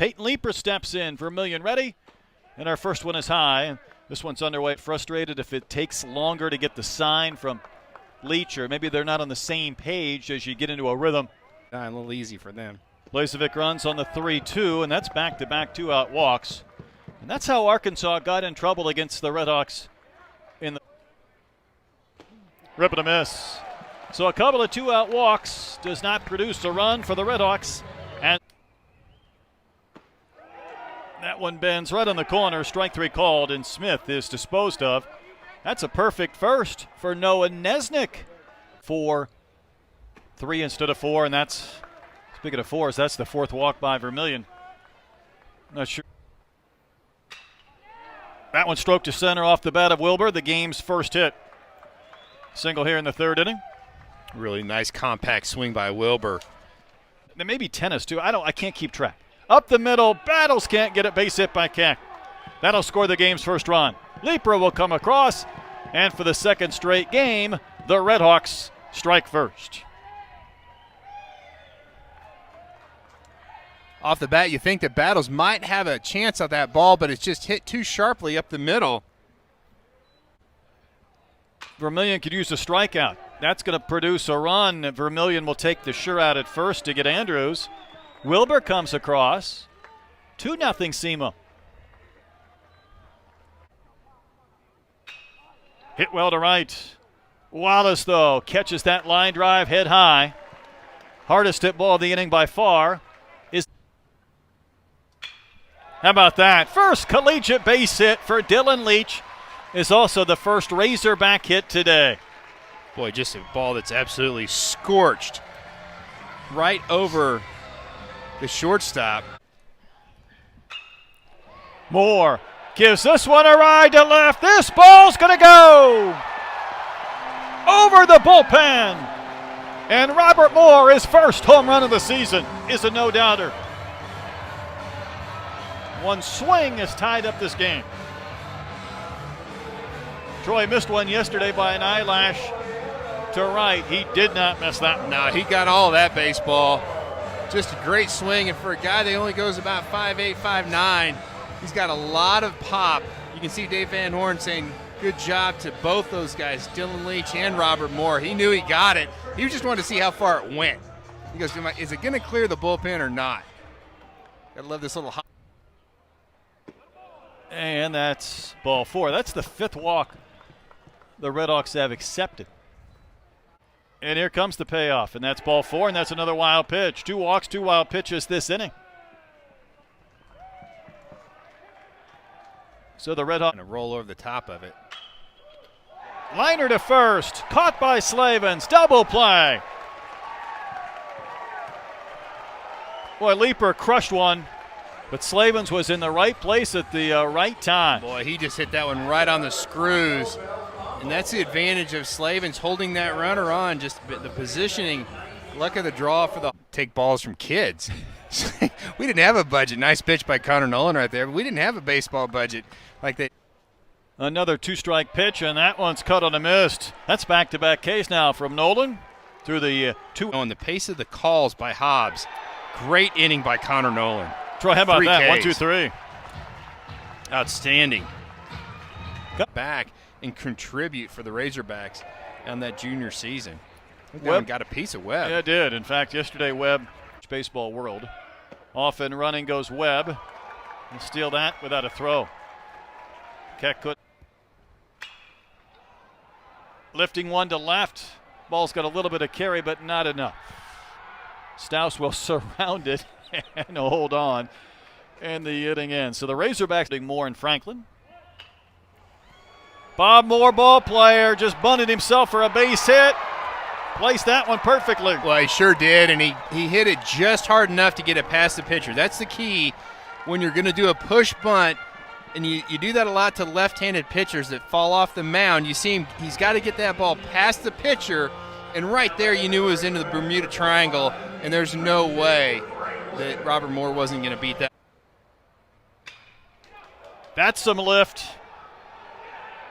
Peyton Leeper steps in. Vermillion ready. And our first one is high. This one's underway. Frustrated if it takes longer to get the sign from Leach, or maybe they're not on the same page as you get into a rhythm. A little easy for them. Blazevic runs on the 3-2, and that's back-to-back two-out walks. And that's how Arkansas got in trouble against the Redhawks in the rip and a miss. So a couple of two-out walks does not produce a run for the Redhawks. And that one bends right on the corner. Strike three called, and Smith is disposed of. That's a perfect first for Noah Nesnick. 4-3 instead of 4, and that's, speaking of fours, that's the fourth walk by Vermillion. Not sure. That one stroked to center off the bat of Wilbur, the game's first hit. Single here in the third inning. Really nice compact swing by Wilbur. There may be tennis too. I can't keep track. Up the middle, Battles can't get it. Base hit by Keck. That'll score the game's first run. Leeper will come across, and for the second straight game, the Redhawks strike first. Off the bat, you think that Battles might have a chance at that ball, but it's just hit too sharply up the middle. Vermillion could use a strikeout. That's going to produce a run. Vermillion will take the sure out at first to get Andrews. Wilbur comes across. 2-0 SEMO. Hit well to right. Wallace, though, catches that line drive head high. Hardest hit ball of the inning by far. How about that? First collegiate base hit for Dylan Leach is also the first Razorback hit today. Boy, just a ball that's absolutely scorched right over the shortstop. Moore gives this one a ride to left. This ball's going to go over the bullpen. And Robert Moore, his first home run of the season, is a no-doubter. One swing has tied up this game. Troy missed one yesterday by an eyelash to right. He did not miss that one. No, he got all of that baseball. Just a great swing, and for a guy that only goes about 5'8", 5'9", he's got a lot of pop. You can see Dave Van Horn saying good job to both those guys, Dylan Leach and Robert Moore. He knew he got it. He just wanted to see how far it went. He goes, is it going to clear the bullpen or not? I love this little hop. And that's ball 4. That's the fifth walk the Redhawks have accepted. And here comes the payoff, and that's ball 4, and that's another wild pitch. 2 walks, 2 wild pitches this inning. So the Redhawks. And a roll over the top of it. Liner to first, caught by Slavens, double play. Boy, Leeper crushed one. But Slavens was in the right place at the right time. Boy, he just hit that one right on the screws. And that's the advantage of Slavens holding that runner on. Just the positioning, luck of the draw for the take balls from kids. We didn't have a budget. Nice pitch by Connor Nolan right there. But we didn't have a baseball budget like that. Another 2-strike pitch, and that one's cut on a missed. That's back-to-back case now from Nolan through the 2. On the pace of the calls by Hobbs. Great inning by Connor Nolan. Troy, how about 3 that? Ks. 1, 2, 3. Outstanding. Back and contribute for the Razorbacks on that junior season. Webb got a piece of Webb. Yeah, it did. In fact, yesterday, Webb, baseball world. Off and running goes Webb. And steal that without a throw. Keck could. Lifting one to left. Ball's got a little bit of carry, but not enough. Stouse will surround it and hold on. And the inning ends. So the Razorbacks doing Moore and Franklin. Bob Moore, ball player, just bunted himself for a base hit. Placed that one perfectly. Well, he sure did, and he hit it just hard enough to get it past the pitcher. That's the key when you're going to do a push bunt, and you do that a lot to left-handed pitchers that fall off the mound. You see him, he's got to get that ball past the pitcher, and right there you knew it was into the Bermuda Triangle, and there's no way that Robert Moore wasn't going to beat that. That's some lift.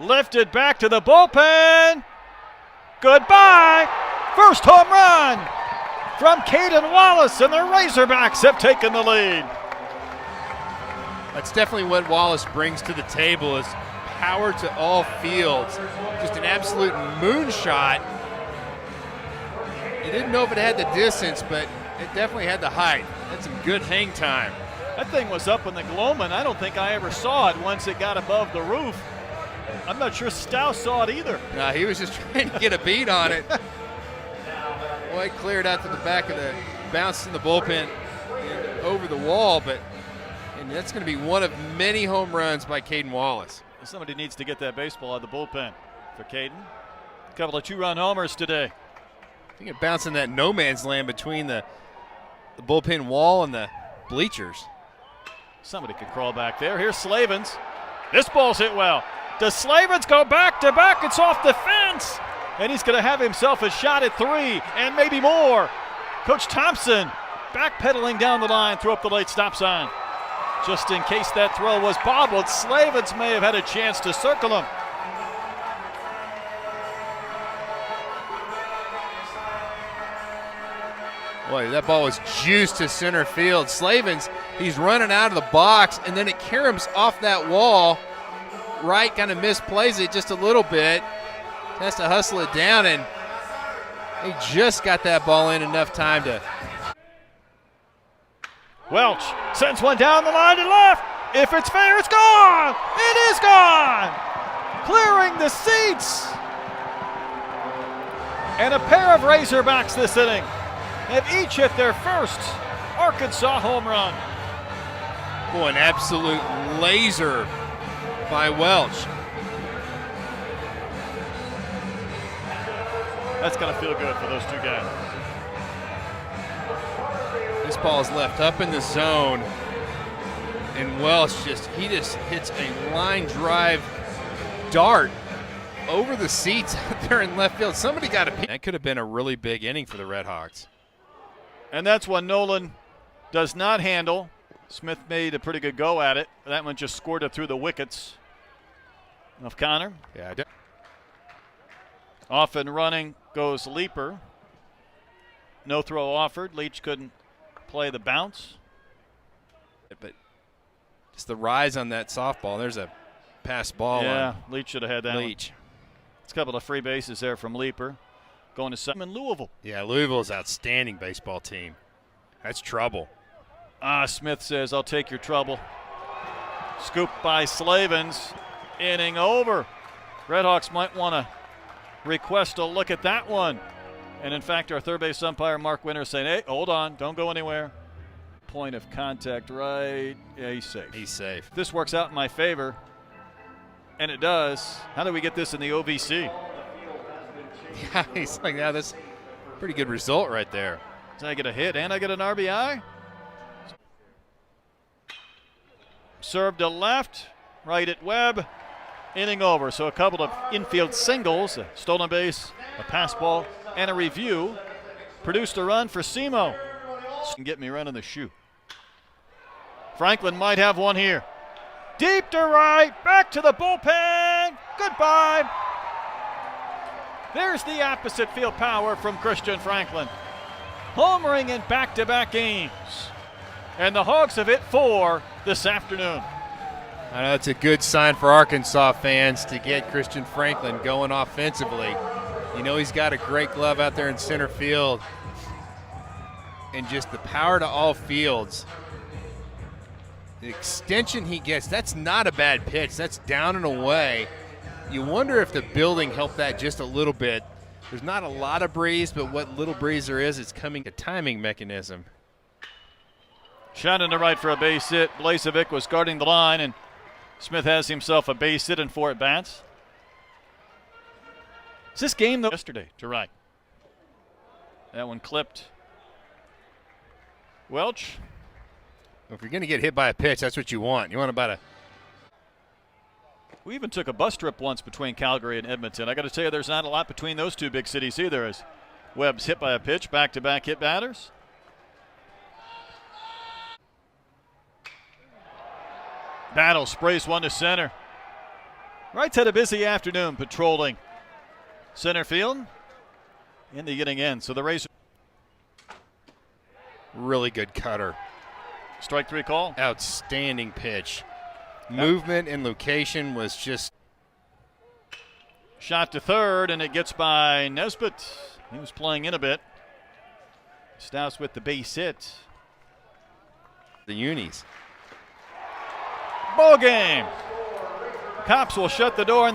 Lifted back to the bullpen. Goodbye. First home run from Caden Wallace, and the Razorbacks have taken the lead. That's definitely what Wallace brings to the table is power to all fields. Just an absolute moonshot. You didn't know if it had the distance, but it definitely had the height. Had some good hang time. That thing was up in the gloam, and I don't think I ever saw it once it got above the roof. I'm not sure Stouse saw it either. No, he was just trying to get a beat on it. Boy, it cleared out to the back of the, bounced in the bullpen and over the wall, and that's going to be one of many home runs by Caden Wallace. Somebody needs to get that baseball out of the bullpen for Caden. A couple of 2-run homers today. I think it bounced in that no man's land between the bullpen wall and the bleachers. Somebody could crawl back there. Here's Slavens. This ball's hit well. Does Slavens go back to back? It's off the fence. And he's going to have himself a shot at 3 and maybe more. Coach Thompson backpedaling down the line, threw up the late stop sign. Just in case that throw was bobbled, Slavens may have had a chance to circle him. Boy, that ball was juiced to center field. Slavens, he's running out of the box, and then it caroms off that wall. Wright kind of misplays it just a little bit. Has to hustle it down, and he just got that ball in enough time to. Welch sends one down the line to left. If it's fair, it's gone. It is gone. Clearing the seats. And a pair of Razorbacks this inning have each hit their first Arkansas home run. Boy, an absolute laser by Welch. That's going to feel good for those two guys. This ball is left up in the zone, and Welch just hits a line drive dart over the seats out there in left field. Somebody got a pick. That could have been a really big inning for the Red Hawks. And that's one Nolan does not handle. Smith made a pretty good go at it. That one just scored it through the wickets of Connor. Yeah, Off and running goes Leeper. No throw offered. Leach couldn't play the bounce. but just the rise on that softball. There's a pass ball. Yeah, Leach should have had that. Leach. It's a couple of free bases there from Leeper. Going to something in Louisville. Yeah, Louisville's outstanding baseball team. That's trouble. Smith says, I'll take your trouble. Scooped by Slavens. Inning over. Redhawks might want to request a look at that one. And in fact, our third base umpire, Mark Winter, saying, hey, hold on, don't go anywhere. Point of contact right. Yeah, he's safe. He's safe. If this works out in my favor, and it does, how do we get this in the OVC? Yeah, he's like, yeah, that's a pretty good result right there. Did I get a hit and I get an RBI? Served to left, right at Webb. Inning over. So a couple of infield singles, a stolen base, a pass ball, and a review. Produced a run for Simo. Get me running the shoe. Franklin might have one here. Deep to right, back to the bullpen. Goodbye. There's the opposite field power from Christian Franklin. Homering in back-to-back games. And the Hogs have hit 4 this afternoon. I know it's a good sign for Arkansas fans to get Christian Franklin going offensively. You know he's got a great glove out there in center field. And just the power to all fields. The extension he gets, that's not a bad pitch. That's down and away. You wonder if the building helped that just a little bit. There's not a lot of breeze, but what little breeze there is, it's coming a timing mechanism. Shot into right for a base hit. Blazevic was guarding the line, and Smith has himself a base hit and 4 at bats. Is this game though? Yesterday to right. That one clipped. Welch. If you're going to get hit by a pitch, that's what you want. You want about a. We even took a bus trip once between Calgary and Edmonton. I got to tell you, there's not a lot between those two big cities either. As Webb's hit by a pitch, back-to-back hit batters. Battle sprays one to center. Wright's had a busy afternoon patrolling center field in the inning end. So the Rays. Really good cutter. Strike 3 call. Outstanding pitch. Movement and location was just. Shot to third, and it gets by Nesbitt. He was playing in a bit. Stouse with the base hit. The unis. Ball game. Cops will shut the door.